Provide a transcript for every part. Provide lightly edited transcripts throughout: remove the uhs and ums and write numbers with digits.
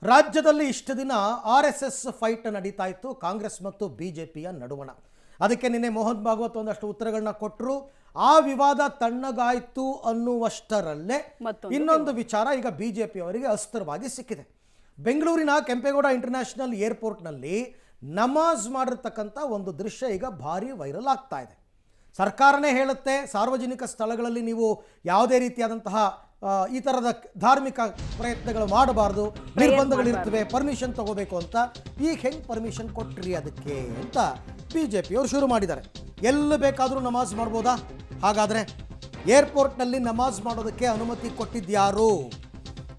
ರಾಜ್ಯದಲ್ಲಿ ಇಷ್ಟು ದಿನ RSS ಫೈಟ್ ನಡೀತಾ ಇತ್ತು ಕಾಂಗ್ರೆಸ್ ಮತ್ತು ಬಿಜೆಪಿಯ ನಡುವಣ. ಅದಕ್ಕೆ ನಿನ್ನೆ ಮೋಹನ್ ಭಾಗವತ್ ಒಂದಷ್ಟು ಉತ್ತರಗಳನ್ನ ಕೊಟ್ಟರು. ಆ ವಿವಾದ ತಣ್ಣಗಾಯಿತು ಅನ್ನುವಷ್ಟರಲ್ಲೇ ಇನ್ನೊಂದು ವಿಚಾರ ಈಗ ಬಿಜೆಪಿ ಅವರಿಗೆ ಅಸ್ತ್ರವಾಗಿ ಸಿಕ್ಕಿದೆ. ಬೆಂಗಳೂರಿನ ಕೆಂಪೇಗೌಡ ಇಂಟರ್ನ್ಯಾಷನಲ್ ಏರ್ಪೋರ್ಟ್ನಲ್ಲಿ ನಮಾಜ್ ಮಾಡಿರ್ತಕ್ಕಂಥ ಒಂದು ದೃಶ್ಯ ಈಗ ಭಾರಿ ವೈರಲ್ ಆಗ್ತಾ ಇದೆ. ಸರ್ಕಾರನೇ ಹೇಳುತ್ತೆ ಸಾರ್ವಜನಿಕ ಸ್ಥಳಗಳಲ್ಲಿ ನೀವು ಯಾವುದೇ ರೀತಿಯಾದಂತಹ ಈ ಥರದ ಧಾರ್ಮಿಕ ಪ್ರಯತ್ನಗಳು ಮಾಡಬಾರ್ದು, ನಿರ್ಬಂಧಗಳಿರ್ತವೆ, ಪರ್ಮಿಷನ್ ತಗೋಬೇಕು ಅಂತ. ಈಗ ಹೆಂಗೆ ಪರ್ಮಿಷನ್ ಕೊಟ್ರಿ ಅದಕ್ಕೆ ಅಂತ ಬಿಜೆಪಿಯವರು ಶುರು ಮಾಡಿದ್ದಾರೆ. ಎಲ್ಲಿ ಬೇಕಾದರೂ ನಮಾಜ್ ಮಾಡ್ಬೋದಾ? ಹಾಗಾದರೆ ಏರ್ಪೋರ್ಟ್ನಲ್ಲಿ ನಮಾಜ್ ಮಾಡೋದಕ್ಕೆ ಅನುಮತಿ ಕೊಟ್ಟಿದ್ಯಾರು?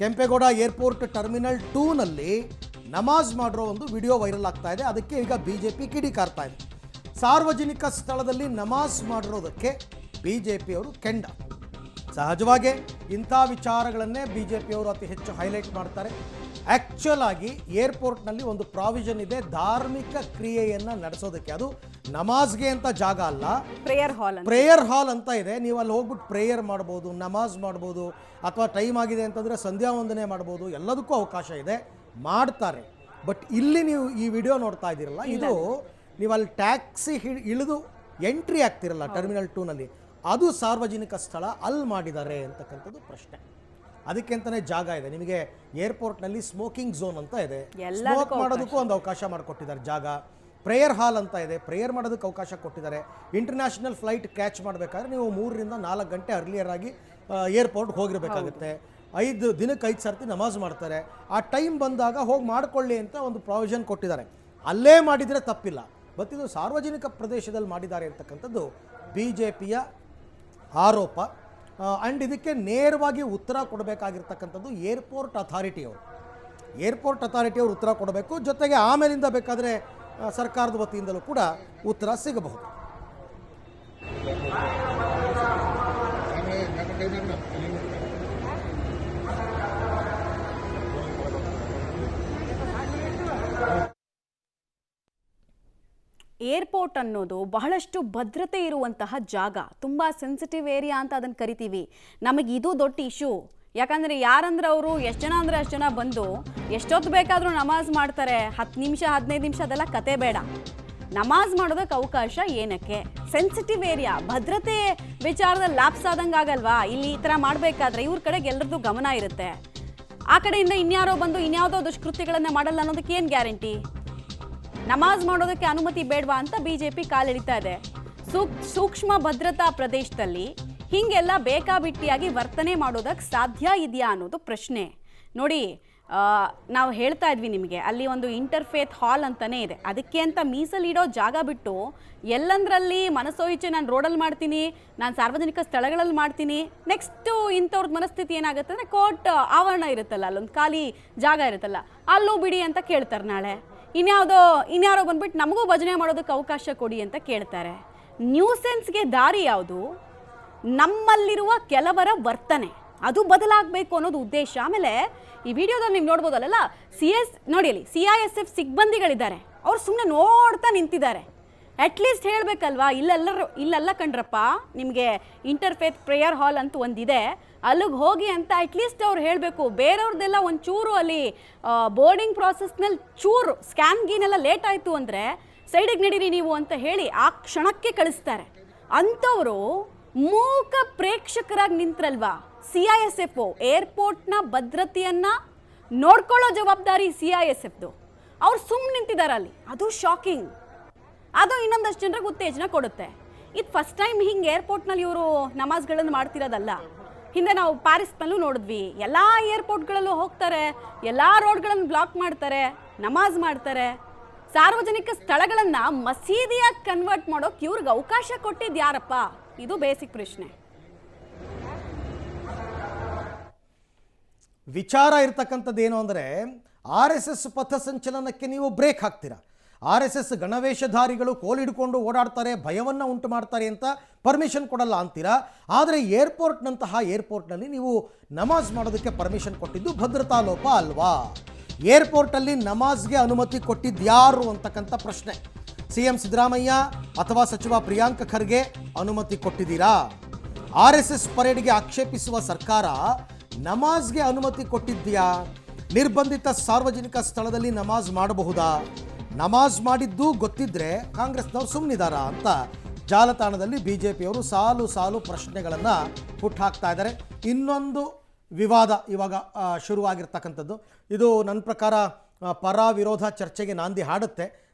ಕೆಂಪೇಗೌಡ ಏರ್ಪೋರ್ಟ್ ಟರ್ಮಿನಲ್ 2ನಲ್ಲಿ ನಮಾಜ್ ಮಾಡಿರೋ ಒಂದು ವಿಡಿಯೋ ವೈರಲ್ ಆಗ್ತಾ ಇದೆ. ಅದಕ್ಕೆ ಈಗ ಬಿಜೆಪಿ ಕಿಡಿಕಾರ್ತಾ ಇದೆ. ಸಾರ್ವಜನಿಕ ಸ್ಥಳದಲ್ಲಿ ನಮಾಜ್ ಮಾಡಿರೋದಕ್ಕೆ ಬಿಜೆಪಿಯವರು ಕೆಂಡ. ಸಹಜವಾಗಿ ಇಂಥ ವಿಚಾರಗಳನ್ನೇ ಬಿಜೆಪಿಯವರು ಅತಿ ಹೆಚ್ಚು ಹೈಲೈಟ್ ಮಾಡ್ತಾರೆ. ಆ್ಯಕ್ಚುಲ್ ಆಗಿ ಏರ್ಪೋರ್ಟ್ನಲ್ಲಿ ಒಂದು ಪ್ರಾವಿಷನ್ ಇದೆ ಧಾರ್ಮಿಕ ಕ್ರಿಯೆಯನ್ನು ನಡೆಸೋದಕ್ಕೆ. ಅದು ನಮಾಜ್ಗೆ ಅಂತ ಜಾಗ ಅಲ್ಲ, ಪ್ರೇಯರ್ ಹಾಲ್ ಅಂತ ಇದೆ. ನೀವು ಅಲ್ಲಿ ಹೋಗ್ಬಿಟ್ಟು ಪ್ರೇಯರ್ ಮಾಡ್ಬೋದು, ನಮಾಜ್ ಮಾಡ್ಬೋದು, ಅಥವಾ ಟೈಮ್ ಆಗಿದೆ ಅಂತಂದರೆ ಸಂಧ್ಯಾ ವಂದನೆ ಮಾಡ್ಬೋದು. ಎಲ್ಲದಕ್ಕೂ ಅವಕಾಶ ಇದೆ, ಮಾಡ್ತಾರೆ. ಬಟ್ ಇಲ್ಲಿ ನೀವು ಈ ವಿಡಿಯೋ ನೋಡ್ತಾ ಇದ್ದೀರಲ್ಲ, ಇದು ನೀವು ಅಲ್ಲಿ ಟ್ಯಾಕ್ಸಿ ಇಳಿದು ಎಂಟ್ರಿ ಆಗ್ತಿರಲ್ಲ ಟರ್ಮಿನಲ್ 2ನಲ್ಲಿ, ಅದು ಸಾರ್ವಜನಿಕ ಸ್ಥಳ, ಅಲ್ಲಿ ಮಾಡಿದ್ದಾರೆ ಅಂತಕ್ಕಂಥದ್ದು ಪ್ರಶ್ನೆ. ಅದಕ್ಕೆ ಅಂತಲೇ ಜಾಗ ಇದೆ. ನಿಮಗೆ ಏರ್ಪೋರ್ಟ್ನಲ್ಲಿ ಸ್ಮೋಕಿಂಗ್ ಝೋನ್ ಅಂತ ಇದೆ, ಸ್ಮೋಕ್ ಮಾಡೋದಕ್ಕೂ ಒಂದು ಅವಕಾಶ ಮಾಡಿಕೊಟ್ಟಿದ್ದಾರೆ ಜಾಗ. ಪ್ರೇಯರ್ ಹಾಲ್ ಅಂತ ಇದೆ, ಪ್ರೇಯರ್ ಮಾಡೋದಕ್ಕೆ ಅವಕಾಶ ಕೊಟ್ಟಿದ್ದಾರೆ. ಇಂಟರ್ನ್ಯಾಷನಲ್ ಫ್ಲೈಟ್ ಕ್ಯಾಚ್ ಮಾಡಬೇಕಾದ್ರೆ ನೀವು 3 ರಿಂದ 4 ಗಂಟೆ ಅರ್ಲಿಯರ್ ಆಗಿ ಏರ್ಪೋರ್ಟ್ಗೆ ಹೋಗಿರಬೇಕಾಗುತ್ತೆ. 5 ದಿನಕ್ಕೆ 5 ಸರ್ತಿ ನಮಾಜ್ ಮಾಡ್ತಾರೆ. ಆ ಟೈಮ್ ಬಂದಾಗ ಹೋಗಿ ಮಾಡ್ಕೊಳ್ಳಿ ಅಂತ ಒಂದು ಪ್ರಾವಿಷನ್ ಕೊಟ್ಟಿದ್ದಾರೆ. ಅಲ್ಲೇ ಮಾಡಿದರೆ ತಪ್ಪಿಲ್ಲ. ಬಟ್ ಇದು ಸಾರ್ವಜನಿಕ ಪ್ರದೇಶದಲ್ಲಿ ಮಾಡಿದ್ದಾರೆ ಅಂತಕ್ಕಂಥದ್ದು ಬಿಜೆಪಿಯ ಆರೋಪ. ಆ್ಯಂಡ್ ಇದಕ್ಕೆ ನೇರವಾಗಿ ಉತ್ತರ ಕೊಡಬೇಕಾಗಿರ್ತಕ್ಕಂಥದ್ದು ಏರ್ಪೋರ್ಟ್ ಅಥಾರಿಟಿಯವರು ಉತ್ತರ ಕೊಡಬೇಕು. ಜೊತೆಗೆ ಆಮೇಲಿಂದ ಬೇಕಾದರೆ ಸರ್ಕಾರದ ವತಿಯಿಂದಲೂ ಕೂಡ ಉತ್ತರ ಸಿಗಬಹುದು. ಏರ್ಪೋರ್ಟ್ ಅನ್ನೋದು ಬಹಳಷ್ಟು ಭದ್ರತೆ ಇರುವಂತಹ ಜಾಗ, ತುಂಬ ಸೆನ್ಸಿಟಿವ್ ಏರಿಯಾ ಅಂತ ಅದನ್ನು ಕರಿತೀವಿ. ನಮಗೆ ಇದು ದೊಡ್ಡ ಇಶ್ಯೂ. ಯಾಕಂದರೆ ಯಾರಂದ್ರೆ ಅವರು ಎಷ್ಟು ಜನ ಅಂದರೆ ಅಷ್ಟು ಜನ ಬಂದು ಎಷ್ಟೊತ್ತು ಬೇಕಾದರೂ ನಮಾಜ್ ಮಾಡ್ತಾರೆ. 10 ನಿಮಿಷ 15 ನಿಮಿಷ ಅದೆಲ್ಲ ಕತೆ ಬೇಡ. ನಮಾಜ್ ಮಾಡೋದಕ್ಕೆ ಅವಕಾಶ ಏನಕ್ಕೆ? ಸೆನ್ಸಿಟಿವ್ ಏರಿಯಾ, ಭದ್ರತೆ ವಿಚಾರದಲ್ಲಿ ಲ್ಯಾಪ್ಸ್ ಆದಂಗೆ ಆಗಲ್ವಾ? ಇಲ್ಲಿ ಈ ಥರ ಮಾಡಬೇಕಾದ್ರೆ ಇವ್ರ ಕಡೆಗೆ ಎಲ್ಲರದ್ದು ಗಮನ ಇರುತ್ತೆ. ಆ ಕಡೆಯಿಂದ ಇನ್ಯಾರೋ ಬಂದು ಇನ್ಯಾವುದೋ ದುಷ್ಕೃತ್ಯಗಳನ್ನು ಮಾಡಲ್ಲ ಅನ್ನೋದಕ್ಕೆ ಏನು ಗ್ಯಾರಂಟಿ? ನಮಾಜ್ ಮಾಡೋದಕ್ಕೆ ಅನುಮತಿ ಬೇಡವಾ ಅಂತ ಬಿಜೆಪಿ ಕಾಲೆಳಿತಾ ಇದೆ. ಸೂಕ್ಷ್ಮ ಭದ್ರತಾ ಪ್ರದೇಶದಲ್ಲಿ ಹೀಗೆಲ್ಲ ಬೇಕಾಬಿಟ್ಟಿಯಾಗಿ ವರ್ತನೆ ಮಾಡೋದಕ್ಕೆ ಸಾಧ್ಯ ಇದೆಯಾ ಅನ್ನೋದು ಪ್ರಶ್ನೆ. ನೋಡಿ, ನಾವು ಹೇಳ್ತಾ ಇದ್ವಿ ನಿಮಗೆ, ಅಲ್ಲಿ ಒಂದು ಇಂಟರ್ಫೇತ್ ಹಾಲ್ ಅಂತಲೇ ಇದೆ. ಅದಕ್ಕೆ ಅಂತ ಮೀಸಲಿಡೋ ಜಾಗ ಬಿಟ್ಟು ಎಲ್ಲಂದ್ರಲ್ಲಿ ಮನಸೋಯಿಚೆ ನಾನು ರೋಡಲ್ಲಿ ಮಾಡ್ತೀನಿ, ನಾನು ಸಾರ್ವಜನಿಕ ಸ್ಥಳಗಳಲ್ಲಿ ಮಾಡ್ತೀನಿ. ನೆಕ್ಸ್ಟು ಇಂಥವ್ರದ್ದು ಮನಸ್ಥಿತಿ ಏನಾಗುತ್ತೆ ಅಂದರೆ ಕೋರ್ಟ್ ಆವರಣ ಇರುತ್ತಲ್ಲ, ಅಲ್ಲೊಂದು ಖಾಲಿ ಜಾಗ ಇರುತ್ತಲ್ಲ, ಅಲ್ಲೂ ಬಿಡಿ ಅಂತ ಕೇಳ್ತಾರೆ. ನಾಳೆ ಇನ್ಯಾರೋ ಬಂದ್ಬಿಟ್ಟು ನಮಗೂ ಭಜನೆ ಮಾಡೋದಕ್ಕೆ ಅವಕಾಶ ಕೊಡಿ ಅಂತ ಕೇಳ್ತಾರೆ. ನ್ಯೂಸೆನ್ಸ್ಗೆ ದಾರಿ ಯಾವುದು? ನಮ್ಮಲ್ಲಿರುವ ಕೆಲವರ ವರ್ತನೆ, ಅದು ಬದಲಾಗಬೇಕು ಅನ್ನೋದು ಉದ್ದೇಶ. ಆಮೇಲೆ ಈ ವಿಡಿಯೋದಲ್ಲಿ ನೀವು ನೋಡ್ಬೋದಲ್ಲ, ನೋಡಿ ಅಲ್ಲಿ CISF ಸಿಬ್ಬಂದಿಗಳಿದ್ದಾರೆ, ಅವ್ರು ಸುಮ್ಮನೆ ನೋಡ್ತಾ ನಿಂತಿದ್ದಾರೆ. ಅಟ್ಲೀಸ್ಟ್ ಹೇಳಬೇಕಲ್ವಾ, ಇಲ್ಲೆಲ್ಲ ಕಂಡ್ರಪ್ಪ ನಿಮಗೆ ಇಂಟರ್ಫೇತ್ ಪ್ರೇಯರ್ ಹಾಲ್ ಅಂತ ಒಂದಿದೆ, ಅಲ್ಲಿಗೆ ಹೋಗಿ ಅಂತ ಅಟ್ಲೀಸ್ಟ್ ಅವ್ರು ಹೇಳಬೇಕು. ಬೇರೆಯವ್ರದ್ದೆಲ್ಲ ಒಂಚೂರು ಅಲ್ಲಿ ಬೋರ್ಡಿಂಗ್ ಪ್ರಾಸೆಸ್ನಲ್ಲಿ ಚೂರು ಸ್ಕ್ಯಾನ್ಗೀನೆಲ್ಲ ಲೇಟ್ ಆಯಿತು ಅಂದರೆ ಸೈಡಿಗೆ ನಡೀರಿ ನೀವು ಅಂತ ಹೇಳಿ ಆ ಕ್ಷಣಕ್ಕೆ ಕಳಿಸ್ತಾರೆ. ಅಂಥವರು ಮೂಕ ಪ್ರೇಕ್ಷಕರಾಗಿ ನಿಂತ್ರಲ್ವಾ. CISF ಏರ್ಪೋರ್ಟ್ನ ಭದ್ರತೆಯನ್ನು ನೋಡ್ಕೊಳ್ಳೋ ಜವಾಬ್ದಾರಿ CISFದು. ಅವ್ರು ಸುಮ್ಮನೆ ನಿಂತಿದ್ದಾರೆ ಅಲ್ಲಿ, ಅದು ಶಾಕಿಂಗ್. ಅದು ಇನ್ನೊಂದಷ್ಟು ಜನರಿಗೆ ಉತ್ತೇಜನ ಕೊಡುತ್ತೆ. ಇದು ಫಸ್ಟ್ ಟೈಮ್ ಹಿಂಗೆ ಏರ್ಪೋರ್ಟ್ನಲ್ಲಿ ಇವರು ನಮಾಜ್ಗಳನ್ನು ಮಾಡ್ತಿರೋದಲ್ಲ. ಹಿಂದೆ ನಾವು ಪ್ಯಾರಿಸ್ನಲ್ಲೂ ನೋಡಿದ್ವಿ, ಎಲ್ಲ ಏರ್ಪೋರ್ಟ್ಗಳಲ್ಲೂ ಹೋಗ್ತಾರೆ, ಎಲ್ಲ ರೋಡ್ಗಳನ್ನು ಬ್ಲಾಕ್ ಮಾಡ್ತಾರೆ, ನಮಾಜ್ ಮಾಡ್ತಾರೆ. ಸಾರ್ವಜನಿಕ ಸ್ಥಳಗಳನ್ನು ಮಸೀದಿಯಾಗಿ ಕನ್ವರ್ಟ್ ಮಾಡೋಕೆ ಇವ್ರಿಗೆ ಅವಕಾಶ ಕೊಟ್ಟಿದ್ದು ಯಾರಪ್ಪ? ಇದು ಬೇಸಿಕ್ ಪ್ರಶ್ನೆ. ವಿಚಾರ ಇರ್ತಕ್ಕಂಥದ್ದು ಏನು ಅಂದರೆ, RSS ಪಥಸಂಚಲನಕ್ಕೆ ನೀವು ಬ್ರೇಕ್ ಹಾಕ್ತೀರಾ. RSS ಗಣವೇಷಧಾರಿಗಳು ಕೋಲಿಡ್ಕೊಂಡು ಓಡಾಡ್ತಾರೆ, ಭಯವನ್ನು ಉಂಟು ಮಾಡ್ತಾರೆ ಅಂತ ಪರ್ಮಿಷನ್ ಕೊಡಲ್ಲ ಅಂತೀರಾ. ಆದರೆ ಏರ್ಪೋರ್ಟ್ನಲ್ಲಿ ನೀವು ನಮಾಜ್ ಮಾಡೋದಕ್ಕೆ ಪರ್ಮಿಷನ್ ಕೊಟ್ಟಿದ್ದು ಭದ್ರತಾ ಲೋಪ ಅಲ್ವಾ? ಏರ್ಪೋರ್ಟಲ್ಲಿ ನಮಾಜ್ಗೆ ಅನುಮತಿ ಕೊಟ್ಟಿದ್ಯಾರು ಅಂತಕ್ಕಂಥ ಪ್ರಶ್ನೆ. CM ಸಿದ್ದರಾಮಯ್ಯ ಅಥವಾ ಸಚಿವ ಪ್ರಿಯಾಂಕ್ ಖರ್ಗೆ ಅನುಮತಿ ಕೊಟ್ಟಿದ್ದೀರಾ? RSS ಪರೇಡ್ಗೆ ಆಕ್ಷೇಪಿಸುವ ಸರ್ಕಾರ ನಮಾಜ್ಗೆ ಅನುಮತಿ ಕೊಟ್ಟಿದ್ಯಾ? ನಿರ್ಬಂಧಿತ ಸಾರ್ವಜನಿಕ ಸ್ಥಳದಲ್ಲಿ ನಮಾಜ್ ಮಾಡಬಹುದಾ? ನಮಾಜ್ ಮಾಡಿದ್ದು ಗೊತ್ತಿದ್ರೆ ಕಾಂಗ್ರೆಸ್ನವ್ರು ಸುಮ್ಮನಿದಾರಾ ಅಂತ ಜಾಲತಾಣದಲ್ಲಿ ಬಿಜೆಪಿಯವರು ಸಾಲು ಸಾಲು ಪ್ರಶ್ನೆಗಳನ್ನು ಹುಟ್ಟುಹಾಕ್ತಾ ಇದ್ದಾರೆ. ಇನ್ನೊಂದು ವಿವಾದ ಇವಾಗ ಶುರುವಾಗಿರ್ತಕ್ಕಂಥದ್ದು. ಇದು ನನ್ನ ಪ್ರಕಾರ ಪರ ವಿರೋಧ ಚರ್ಚೆಗೆ ನಾಂದಿ ಹಾಡುತ್ತೆ.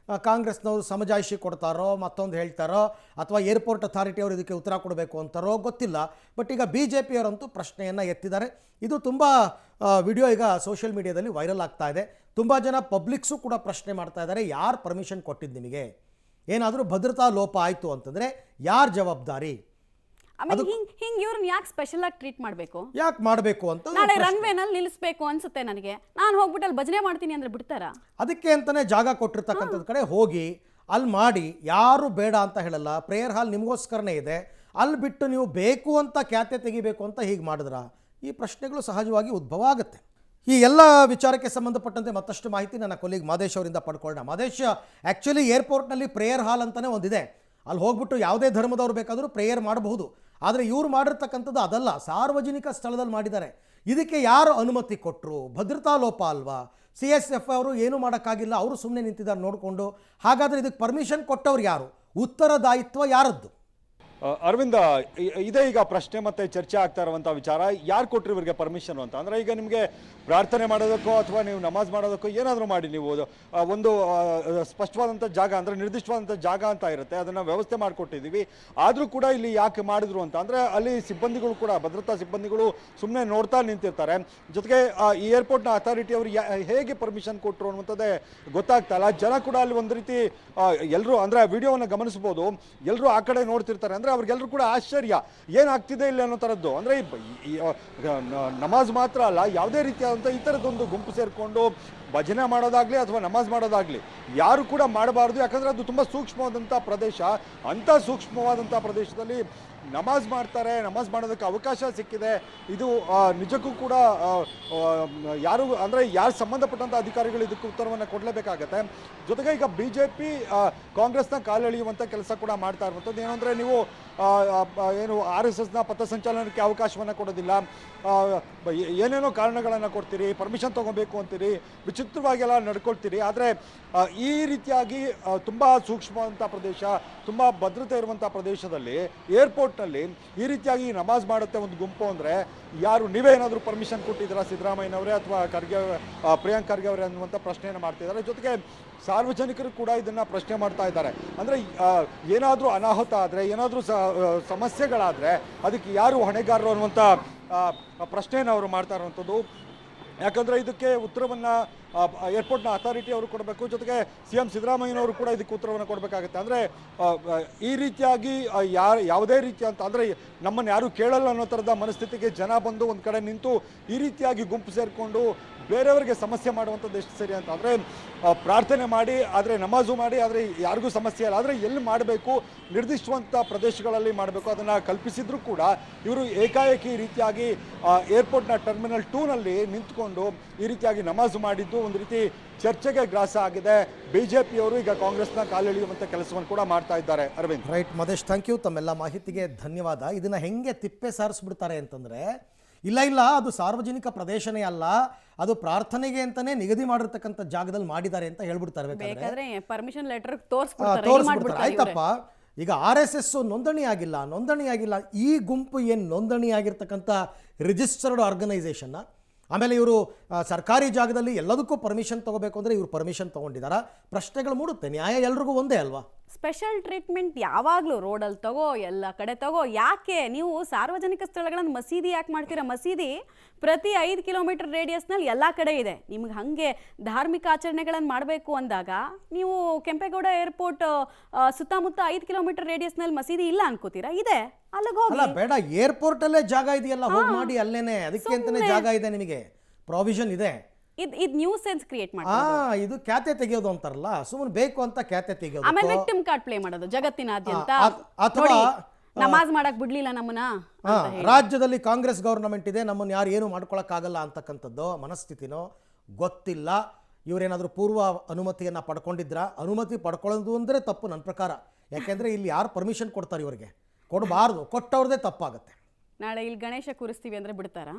ಕಾಂಗ್ರೆಸ್ನವರು ಸಮಜಾಯಿಷಿ ಕೊಡ್ತಾರೋ, ಮತ್ತೊಂದು ಹೇಳ್ತಾರೋ, ಅಥವಾ ಏರ್ಪೋರ್ಟ್ ಅಥಾರಿಟಿಯವರು ಇದಕ್ಕೆ ಉತ್ತರ ಕೊಡಬೇಕು ಅಂತಾರೋ ಗೊತ್ತಿಲ್ಲ. ಬಟ್ ಈಗ ಬಿ ಜೆ ಪಿಯವರಂತೂ ಪ್ರಶ್ನೆಯನ್ನು ಎತ್ತಿದ್ದಾರೆ. ಇದು ತುಂಬ ವಿಡಿಯೋ ಈಗ ಸೋಷಿಯಲ್ ಮೀಡಿಯಾದಲ್ಲಿ ವೈರಲ್ ಆಗ್ತಾ ಇದೆ. ತುಂಬ ಜನ ಪಬ್ಲಿಕ್ಸು ಕೂಡ ಪ್ರಶ್ನೆ ಮಾಡ್ತಾ ಇದ್ದಾರೆ, ಯಾರು ಪರ್ಮಿಷನ್ ಕೊಟ್ಟಿದ್ದು ನಿಮಗೆ? ಏನಾದರೂ ಭದ್ರತಾ ಲೋಪ ಆಯಿತು ಅಂತಂದರೆ ಯಾರು ಜವಾಬ್ದಾರಿ? ಆಮೇಲೆ ಹಿಂಗೆ ಇವ್ರನ್ನ ಯಾಕೆ ಸ್ಪೆಷಲ್ ಆಗಿ ಟ್ರೀಟ್ ಮಾಡಬೇಕು, ಯಾಕೆ ಮಾಡಬೇಕು ಅಂತ ನಾಳೆ ರನ್ವೇನಲ್ಲಿ ನಿಲ್ಲಿಸ್ಬೇಕು ಅನ್ಸುತ್ತೆ ನನಗೆ. ನಾನು ಹೋಗ್ಬಿಟ್ಟು ಅಲ್ಲಿ ಭಜನೆ ಮಾಡ್ತೀನಿ ಅಂದ್ರೆ ಬಿಡ್ತಾರಾ? ಅದಕ್ಕೆ ಅಂತಲೇ ಜಾಗ ಕೊಟ್ಟಿರ್ತಕ್ಕಂಥದ್ದು ಕಡೆ ಹೋಗಿ ಅಲ್ಲಿ ಮಾಡಿ, ಯಾರು ಬೇಡ ಅಂತ ಹೇಳಲ್ಲ. ಪ್ರೇಯರ್ ಹಾಲ್ ನಿಮಗೋಸ್ಕರನೇ ಇದೆ. ಅಲ್ಲಿ ಬಿಟ್ಟು ನೀವು ಬೇಕು ಅಂತ ಖ್ಯಾತೆ ತೆಗಿಬೇಕು ಅಂತ ಹೀಗೆ ಮಾಡಿದ್ರ? ಈ ಪ್ರಶ್ನೆಗಳು ಸಹಜವಾಗಿ ಉದ್ಭವ ಆಗುತ್ತೆ. ಈ ಎಲ್ಲ ವಿಚಾರಕ್ಕೆ ಸಂಬಂಧಪಟ್ಟಂತೆ ಮತ್ತಷ್ಟು ಮಾಹಿತಿ ನನ್ನ ಕೊಲೀಗ್ ಮಾದೇಶ್ ಅವರಿಂದ ಪಡ್ಕೊಳ್ಳೋಣ. ಮಾದೇಶ್, ಆ್ಯಕ್ಚುಲಿ ಏರ್ಪೋರ್ಟ್ನಲ್ಲಿ ಪ್ರೇಯರ್ ಹಾಲ್ ಅಂತಲೇ ಒಂದಿದೆ. ಅಲ್ಲಿ ಹೋಗ್ಬಿಟ್ಟು ಯಾವುದೇ ಧರ್ಮದವ್ರು ಬೇಕಾದರೂ ಪ್ರೇಯರ್ ಮಾಡಬಹುದು. ಆದರೆ ಇವ್ರು ಮಾಡಿರ್ತಕ್ಕಂಥದ್ದು ಅದಲ್ಲ, ಸಾರ್ವಜನಿಕ ಸ್ಥಳದಲ್ಲಿ ಮಾಡಿದ್ದಾರೆ. ಇದಕ್ಕೆ ಯಾರು ಅನುಮತಿ ಕೊಟ್ಟರು? ಭದ್ರತಾ ಲೋಪ ಅಲ್ವಾ? CSF ಅವರು ಏನೂ ಮಾಡೋಕ್ಕಾಗಿಲ್ಲ, ಅವರು ಸುಮ್ಮನೆ ನಿಂತಿದ್ದಾರೆ ನೋಡಿಕೊಂಡು. ಹಾಗಾದರೆ ಇದಕ್ಕೆ ಪರ್ಮಿಷನ್ ಕೊಟ್ಟವ್ರು ಯಾರು? ಉತ್ತರದಾಯಿತ್ವ ಯಾರದ್ದು? ಅರವಿಂದ, ಇದೇ ಈಗ ಪ್ರಶ್ನೆ ಮತ್ತೆ ಚರ್ಚೆ ಆಗ್ತಾ ಇರುವಂಥ ವಿಚಾರ. ಯಾರು ಕೊಟ್ಟರು ಇವರಿಗೆ ಪರ್ಮಿಷನ್ ಅಂತ? ಅಂದರೆ ಈಗ ನಿಮಗೆ ಪ್ರಾರ್ಥನೆ ಮಾಡೋದಕ್ಕೋ ಅಥವಾ ನೀವು ನಮಾಜ್ ಮಾಡೋದಕ್ಕೋ ಏನಾದರೂ ಮಾಡಿ ನೀವು ಒಂದು ಸ್ಪಷ್ಟವಾದಂಥ ಜಾಗ, ಅಂದರೆ ನಿರ್ದಿಷ್ಟವಾದಂಥ ಜಾಗ ಅಂತ ಇರುತ್ತೆ, ಅದನ್ನು ವ್ಯವಸ್ಥೆ ಮಾಡಿಕೊಟ್ಟಿದ್ದೀವಿ. ಆದರೂ ಕೂಡ ಇಲ್ಲಿ ಯಾಕೆ ಮಾಡಿದ್ರು ಅಂತ ಅಂದರೆ ಅಲ್ಲಿ ಸಿಬ್ಬಂದಿಗಳು ಕೂಡ, ಭದ್ರತಾ ಸಿಬ್ಬಂದಿಗಳು ಸುಮ್ಮನೆ ನೋಡ್ತಾ ನಿಂತಿರ್ತಾರೆ. ಜೊತೆಗೆ ಈ ಏರ್ಪೋರ್ಟ್ನ ಅಥಾರಿಟಿ ಅವರು ಹೇಗೆ ಪರ್ಮಿಷನ್ ಕೊಟ್ಟರು ಅನ್ನುವಂಥದ್ದೇ ಗೊತ್ತಾಗ್ತಾ ಇಲ್ಲ. ಜನ ಕೂಡ ಅಲ್ಲಿ ಒಂದು ರೀತಿ ಎಲ್ಲರೂ, ಅಂದರೆ ವಿಡಿಯೋವನ್ನು ಗಮನಿಸ್ಬೋದು, ಎಲ್ಲರೂ ಆ ಕಡೆ ನೋಡ್ತಿರ್ತಾರೆ. ಅಂದರೆ ಅವ್ರಿಗೆಲ್ಲರೂ ಕೂಡ ಆಶ್ಚರ್ಯ, ಏನಾಗ್ತಿದೆ ಇಲ್ಲಿ ಅನ್ನೋ ಥರದ್ದು. ಅಂದರೆ ನಮಾಜ್ ಮಾತ್ರ ಅಲ್ಲ, ಯಾವುದೇ ರೀತಿಯಾದಂಥ ಈ ಥರದ್ದೊಂದು ಗುಂಪು ಸೇರಿಕೊಂಡು ಭಜನೆ ಮಾಡೋದಾಗಲಿ ಅಥವಾ ನಮಾಜ್ ಮಾಡೋದಾಗಲಿ ಯಾರು ಕೂಡ ಮಾಡಬಾರ್ದು. ಯಾಕಂದರೆ ಅದು ತುಂಬ ಸೂಕ್ಷ್ಮವಾದಂಥ ಪ್ರದೇಶ. ಅಂಥ ಸೂಕ್ಷ್ಮವಾದಂಥ ಪ್ರದೇಶದಲ್ಲಿ ನಮಾಜ್ ಮಾಡ್ತಾರೆ, ನಮಾಜ್ ಮಾಡೋದಕ್ಕೆ ಅವಕಾಶ ಸಿಕ್ಕಿದೆ. ಇದು ನಿಜಕ್ಕೂ ಕೂಡ ಯಾರು, ಅಂದರೆ ಯಾರು ಸಂಬಂಧಪಟ್ಟಂಥ ಅಧಿಕಾರಿಗಳು ಇದಕ್ಕೆ ಉತ್ತರವನ್ನು ಕೊಡಲೇಬೇಕಾಗತ್ತೆ. ಜೊತೆಗೆ ಈಗ BJP ಕಾಂಗ್ರೆಸ್ನ ಕಾಲೆಳೆಯುವಂಥ ಕೆಲಸ ಕೂಡ ಮಾಡ್ತಾ ಇರುವಂಥದ್ದು ಏನಂದರೆ, ನೀವು ಏನು RSSನ ಪಥಸಂಚಲನಕ್ಕೆ ಅವಕಾಶವನ್ನು ಕೊಡೋದಿಲ್ಲ, ಏನೇನೋ ಕಾರಣಗಳನ್ನು ಕೊಡ್ತೀರಿ, ಪರ್ಮಿಷನ್ ತೊಗೊಬೇಕು ಅಂತೀರಿ, ವಿಚಿತ್ರವಾಗೆಲ್ಲ ನಡ್ಕೊಳ್ತೀರಿ. ಆದರೆ ಈ ರೀತಿಯಾಗಿ ತುಂಬ ಸೂಕ್ಷ್ಮವಾದಂಥ ಪ್ರದೇಶ, ತುಂಬ ಭದ್ರತೆ ಇರುವಂಥ ಪ್ರದೇಶದಲ್ಲಿ ಏರ್ಪೋರ್ಟ್ನಲ್ಲಿ ಈ ರೀತಿಯಾಗಿ ನಮಾಜ್ ಮಾಡುತ್ತೆ ಒಂದು ಗುಂಪು ಅಂದರೆ ಯಾರು? ನೀವೇ ಏನಾದರೂ ಪರ್ಮಿಷನ್ ಕೊಟ್ಟಿದ್ದೀರಾ ಸಿದ್ದರಾಮಯ್ಯನವರೇ ಅಥವಾ ಪ್ರಿಯಾಂಕ್ ಖರ್ಗೆ ಅವರೇ ಅನ್ನುವಂಥ ಪ್ರಶ್ನೆಯನ್ನು ಮಾಡ್ತಿದ್ದಾರೆ. ಜೊತೆಗೆ ಸಾರ್ವಜನಿಕರು ಕೂಡ ಇದನ್ನು ಪ್ರಶ್ನೆ ಮಾಡ್ತಾ ಇದ್ದಾರೆ. ಅಂದರೆ ಏನಾದರೂ ಅನಾಹುತ ಆದರೆ, ಏನಾದರೂ ಸಮಸ್ಯೆಗಳಾದರೆ ಅದಕ್ಕೆ ಯಾರು ಹೊಣೆಗಾರರು ಅನ್ನುವಂಥ ಪ್ರಶ್ನೆಯನ್ನು ಅವರು ಮಾಡ್ತಾ ಇರುವಂಥದ್ದು. ಯಾಕಂದರೆ ಇದಕ್ಕೆ ಉತ್ತರವನ್ನು ಏರ್ಪೋರ್ಟ್ನ ಅಥಾರಿಟಿ ಅವರು ಕೊಡಬೇಕು. ಜೊತೆಗೆ CM ಸಿದ್ದರಾಮಯ್ಯನವರು ಕೂಡ ಇದಕ್ಕೆ ಉತ್ತರವನ್ನು ಕೊಡಬೇಕಾಗುತ್ತೆ. ಅಂದರೆ ಈ ರೀತಿಯಾಗಿ ಯಾವುದೇ ರೀತಿ ಅಂತ ಅಂದರೆ ನಮ್ಮನ್ನು ಯಾರು ಕೇಳಲ್ಲ ಅನ್ನೋ ಥರದ ಮನಸ್ಥಿತಿಗೆ ಜನ ಬಂದು ಒಂದು ಕಡೆ ನಿಂತು ಈ ರೀತಿಯಾಗಿ ಗುಂಪು ಸೇರಿಕೊಂಡು ಬೇರೆಯವರಿಗೆ ಸಮಸ್ಯೆ ಮಾಡುವಂಥದ್ದು ಎಷ್ಟು ಸರಿ ಅಂತ ಅಂದರೆ, ಪ್ರಾರ್ಥನೆ ಮಾಡಿ, ಆದರೆ ನಮಾಜು ಮಾಡಿ, ಆದರೆ ಯಾರಿಗೂ ಸಮಸ್ಯೆ ಇಲ್ಲ. ಆದರೆ ಎಲ್ಲಿ ಮಾಡಬೇಕು, ನಿರ್ದಿಷ್ಟವಂಥ ಪ್ರದೇಶಗಳಲ್ಲಿ ಮಾಡಬೇಕು, ಅದನ್ನು ಕಲ್ಪಿಸಿದ್ರು ಕೂಡ ಇವರು ಏಕಾಏಕಿ ಈ ರೀತಿಯಾಗಿ ಏರ್ಪೋರ್ಟ್ನ ಟರ್ಮಿನಲ್ 2ನಲ್ಲಿ ನಿಂತ್ಕೊಂಡು ಈ ರೀತಿಯಾಗಿ ನಮಾಜು ಮಾಡಿದ್ದು ಒಂದು ರೀತಿ ಚರ್ಚೆಗೆ ಗ್ರಾಸ ಆಗಿದೆ. BJPಯವರು ಈಗ ಕಾಂಗ್ರೆಸ್ನ ಕಾಲೆಳೆಯುವಂಥ ಕೆಲಸವನ್ನು ಕೂಡ ಮಾಡ್ತಾ ಇದ್ದಾರೆ. Arvind. Right Madesh, thank you. ತಮ್ಮೆಲ್ಲ ಮಾಹಿತಿಗೆ ಧನ್ಯವಾದ. ಇದನ್ನು ಹೆಂಗೆ ತಿಪ್ಪೆ ಸಾರಿಸ್ಬಿಡ್ತಾರೆ ಅಂತಂದರೆ, ಇಲ್ಲ ಅದು ಸಾರ್ವಜನಿಕ ಪ್ರದೇಶನೇ ಅಲ್ಲ, ಅದು ಪ್ರಾರ್ಥನೆಗೆ ಅಂತಾನೆ ನಿಗದಿ ಮಾಡಿರ್ತಕ್ಕಂಥ ಜಾಗದಲ್ಲಿ ಮಾಡಿದ್ದಾರೆ ಅಂತ ಹೇಳ್ಬಿಡ್ತಾರೆ. ಬೇಕಾದ್ರೆ ಪರ್ಮಿಷನ್ ಲೆಟರ್ ತೋರಿಸ್ಬಿಡ್ತಾರೆ. ಆಯ್ತಪ್ಪ, ಈಗ RSS ನೋಂದಣಿ ಆಗಿಲ್ಲ. ಈ ಗುಂಪು ಏನು ನೋಂದಣಿ ಆಗಿರ್ತಕ್ಕಂಥ ರಿಜಿಸ್ಟರ್ಡ್ ಆರ್ಗನೈಸೇಷನ್ನ, ಆಮೇಲೆ ಇವರು ಸರ್ಕಾರಿ ಜಾಗದಲ್ಲಿ ಎಲ್ಲದಕ್ಕೂ ಪರ್ಮಿಷನ್ ತೊಗೋಬೇಕು ಅಂದರೆ ಇವರು ಪರ್ಮಿಷನ್ ತೊಗೊಂಡಿದ್ದಾರೆ. ಪ್ರಶ್ನೆಗಳು ಮೂಡುತ್ತೆ. ನ್ಯಾಯ ಎಲ್ರಿಗೂ ಒಂದೇ ಅಲ್ವಾ? ಸ್ಪೆಷಲ್ ಟ್ರೀಟ್ಮೆಂಟ್ ಯಾವಾಗಲೂ ರೋಡಲ್ಲಿ ತಗೋ, ಎಲ್ಲ ಕಡೆ ತಗೋ. ಯಾಕೆ ನೀವು ಸಾರ್ವಜನಿಕ ಸ್ಥಳಗಳನ್ನು ಮಸೀದಿ ಯಾಕೆ ಮಾಡ್ತೀರಾ? ಮಸೀದಿ ಪ್ರತಿ 5 ಕಿಲೋಮೀಟರ್ ರೇಡಿಯಸ್ನಲ್ಲಿ ಎಲ್ಲ ಕಡೆ ಇದೆ. ನಿಮ್ಗೆ ಹಾಗೆ ಧಾರ್ಮಿಕ ಆಚರಣೆಗಳನ್ನು ಮಾಡಬೇಕು ಅಂದಾಗ ನೀವು ಕೆಂಪೇಗೌಡ ಏರ್ಪೋರ್ಟ್ ಸುತ್ತಮುತ್ತ 5 ಕಿಲೋಮೀಟರ್ ರೇಡಿಯಸ್ನಲ್ಲಿ ಮಸೀದಿ ಇಲ್ಲ ಅನ್ಕೋತೀರಾ? ಇದೆ, ಅಲ್ಲಿಗೆ ಹೋಗಿ. ಬೇಡ, ಏರ್ಪೋರ್ಟಲ್ಲೇ ಜಾಗ ಇದೆಯಲ್ಲ, ಹೋಗಿ ಮಾಡಿ ಅಲ್ಲೇನೆ. ಅದಕ್ಕೆ ಅಂತಾನೆ ಜಾಗ ಇದೆ, ನಿಮಗೆ ಪ್ರಾವಿಷನ್ ಇದೆ. ಇದು ನ್ಯೂ ಸೆನ್ಸ್ ಕ್ರಿಯೇಟ್ ಮಾಡಿ. ಇದು ಖ್ಯಾತೆ ತೆಗೆಯೋದು ಅಂತಾರಲ್ಲ, ಸುಮ್ಮನೆ ಬೇಕು ಅಂತ ಖ್ಯಾತೆ ತೆಗೆಯೋದು. ಆಮೇಲೆ ವಿಕ್ಟಿಮ್ ಕಾರ್ಡ್ ಪ್ಲೇ ಮಾಡೋದು ಜಗತ್ತಿನಾದ್ಯಂತ. ಅಥವಾ ನಮಾಜ್ ಮಾಡಕ್ ಬಿಡ್ಲಿಲ್ಲ ನಮ್ಮನ್ನ. ರಾಜ್ಯದಲ್ಲಿ ಕಾಂಗ್ರೆಸ್ ಗವರ್ನಮೆಂಟ್ ಇದೆ, ನಮ್ಮನ್ನು ಯಾರು ಏನು ಮಾಡ್ಕೊಳಕ್ಕಾಗಲ್ಲ ಅಂತಕ್ಕಂಥದ್ದು ಮನಸ್ಥಿತಿನೋ ಗೊತ್ತಿಲ್ಲ. ಇವರೇನಾದರೂ ಪೂರ್ವ ಅನುಮತಿಯನ್ನು ಪಡ್ಕೊಂಡಿದ್ರ? ಅನುಮತಿ ಪಡ್ಕೊಳ್ಳೋದು ಅಂದರೆ ತಪ್ಪು ನನ್ನ ಪ್ರಕಾರ. ಯಾಕೆಂದರೆ ಇಲ್ಲಿ ಯಾರು ಪರ್ಮಿಷನ್ ಕೊಡ್ತಾರೆ? ಇವರಿಗೆ ಕೊಡಬಾರ್ದು, ಕೊಟ್ಟವ್ರದೇ ತಪ್ಪಾಗುತ್ತೆ. ನಾಳೆ ಇಲ್ಲಿ ಗಣೇಶ ಕೂರಿಸ್ತೀವಿ ಅಂದರೆ ಬಿಡ್ತಾರಾ?